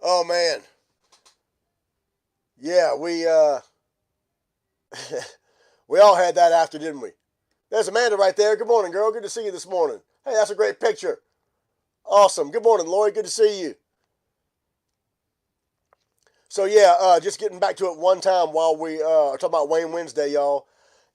Oh, man. Yeah, we we all had that after, didn't we? There's Amanda right there. Good morning, girl. Good to see you this morning. Hey, that's a great picture. Awesome. Good morning, Lloyd. Good to see you. So, yeah, just getting back to it one time while we are talking about Wayne Wednesday, y'all.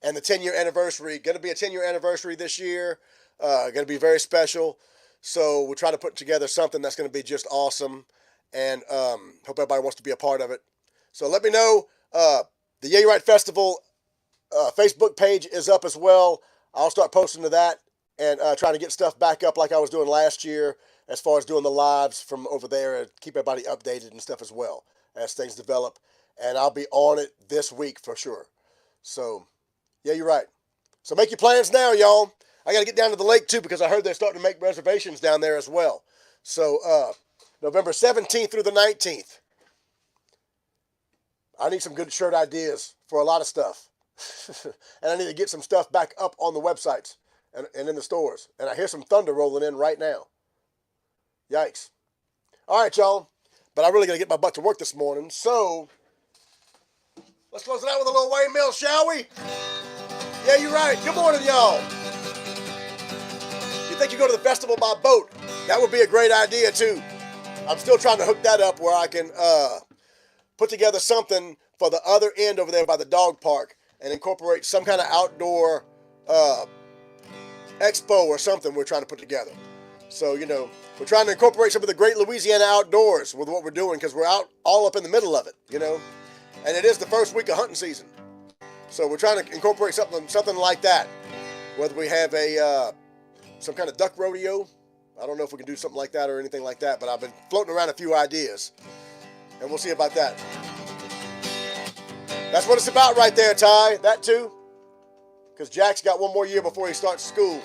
And the 10-year anniversary, going to be a 10-year anniversary this year. Going to be very special. So we'll try to put together something that's going to be just awesome. And hope everybody wants to be a part of it. So let me know. The Yeah You're Right Festival Facebook page is up as well. I'll start posting to that and trying to get stuff back up like I was doing last year as far as doing the lives from over there and keep everybody updated and stuff as well as things develop. And I'll be on it this week for sure. So... yeah, you're right. So make your plans now, y'all. I got to get down to the lake, too, because I heard they're starting to make reservations down there as well. So November 17th through the 19th. I need some good shirt ideas for a lot of stuff. And I need to get some stuff back up on the websites and in the stores. And I hear some thunder rolling in right now. Yikes. All right, y'all. But I really got to get my butt to work this morning. So let's close it out with a little Wayne Mills, shall we? Yeah, you're right. Good morning, y'all. You think you go to the festival by boat? That would be a great idea, too. I'm still trying to hook that up where I can put together something for the other end over there by the dog park and incorporate some kind of outdoor expo or something we're trying to put together. So, we're trying to incorporate some of the great Louisiana outdoors with what we're doing because we're out all up in the middle of it, And it is the first week of hunting season. So we're trying to incorporate something like that. Whether we have some kind of duck rodeo. I don't know if we can do something like that or anything like that, but I've been floating around a few ideas. And we'll see about that. That's what it's about right there, Ty. That too. Because Jack's got one more year before he starts school.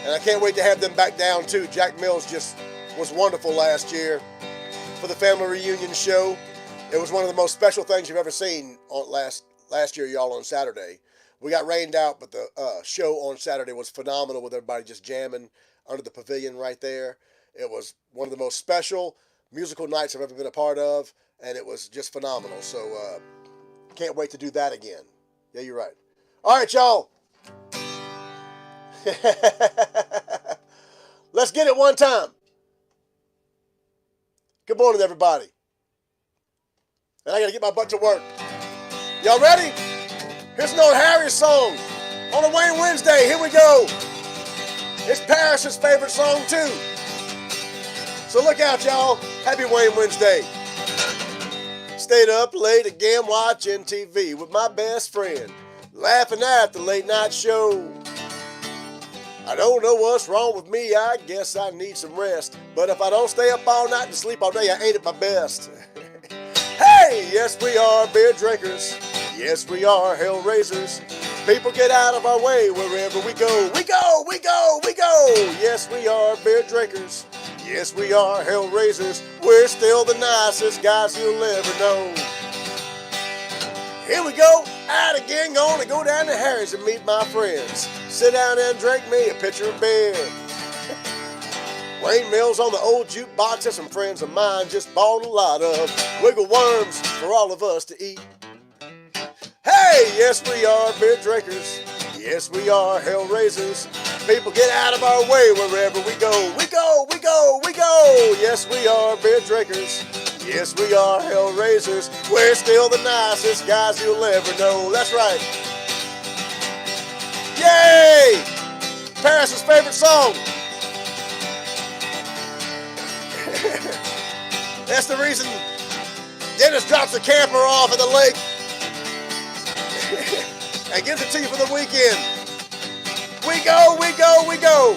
And I can't wait to have them back down too. Jack Mills just was wonderful last year for the family reunion show. It was one of the most special things you've ever seen on last year, y'all, on Saturday. We got rained out, but the show on Saturday was phenomenal with everybody just jamming under the pavilion right there. It was one of the most special musical nights I've ever been a part of, and it was just phenomenal. So can't wait to do that again. Yeah, you're right. All right, y'all. Let's get it one time. Good morning, everybody. And I got to get my butt to work. Y'all ready? Here's an old Harry song on a Wayne Wednesday. Here we go. It's Paris's favorite song, too. So look out, y'all. Happy Wayne Wednesday. Stayed up late again watching TV with my best friend, laughing at the late night show. I don't know what's wrong with me, I guess I need some rest. But if I don't stay up all night and sleep all day, I ain't at my best. Hey, yes we are beer drinkers. Yes we are hell raisers. People get out of our way wherever we go. We go, we go, we go. Yes we are beer drinkers. Yes we are hell raisers. We're still the nicest guys you'll ever know. Here we go, out again, gonna go down to Harry's and meet my friends. Sit down and drink me a pitcher of beer. Wayne Mills on the old jukebox and some friends of mine just bought a lot of wiggle worms for all of us to eat. Hey, yes we are beer drinkers. Yes we are hell raisers. People get out of our way wherever we go. We go, we go, we go. Yes we are beer drinkers. Yes we are hell raisers. We're still the nicest guys you'll ever know. That's right. Yay! Paris's favorite song. That's the reason Dennis drops the camper off at the lake and gives it to you for the weekend. We go, we go, we go.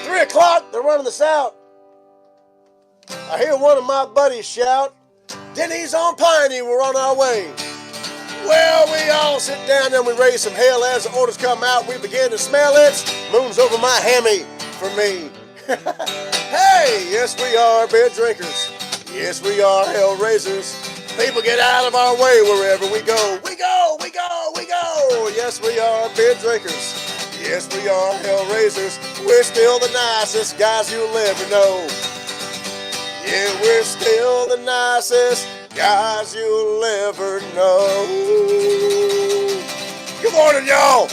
3 o'clock, they're running this out. I hear one of my buddies shout, Denny's on Piney, we're on our way. Well, we all sit down and we raise some hell as the orders come out. We begin to smell it. Moon's over my hammy for me. Hey, yes we are beer drinkers. Yes we are hell raisers. People get out of our way wherever we go. We go, we go, we go. Yes we are beer drinkers. Yes we are hell raisers. We're still the nicest guys you'll ever know. Yeah, we're still the nicest guys you'll ever know. Good morning, y'all.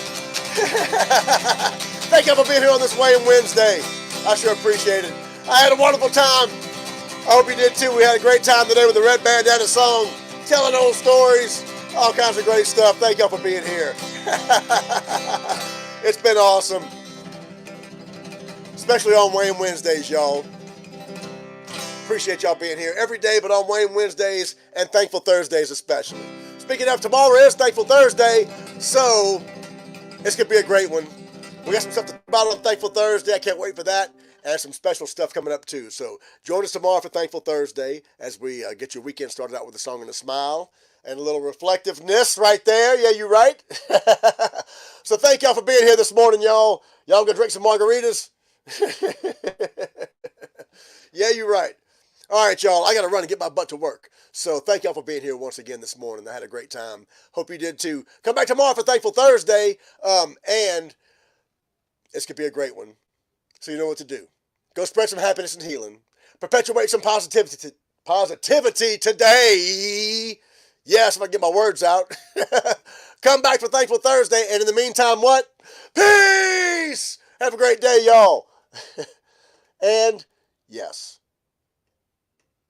Thank you for being here on this Wayne Wednesday. I sure appreciate it. I had a wonderful time. I hope you did too. We had a great time today with the Red Bandana song, telling old stories, all kinds of great stuff. Thank y'all for being here. It's been awesome. Especially on Wayne Wednesdays, y'all. Appreciate y'all being here every day, but on Wayne Wednesdays and Thankful Thursdays especially. Speaking of, tomorrow is Thankful Thursday, so it's going to be a great one. We got some stuff to talk about on Thankful Thursday. I can't wait for that. And some special stuff coming up too. So join us tomorrow for Thankful Thursday as we get your weekend started out with a song and a smile and a little reflectiveness right there. Yeah, you're right. So thank y'all for being here this morning, y'all. Y'all gonna drink some margaritas? Yeah, you're right. All right, y'all, I got to run and get my butt to work. So thank y'all for being here once again this morning. I had a great time. Hope you did too. Come back tomorrow for Thankful Thursday, and it's going to be a great one. So you know what to do. Go spread some happiness and healing. Perpetuate some positivity today. Yes, if I can get my words out. Come back for Thankful Thursday, and in the meantime, what? Peace! Have a great day, y'all. And yes.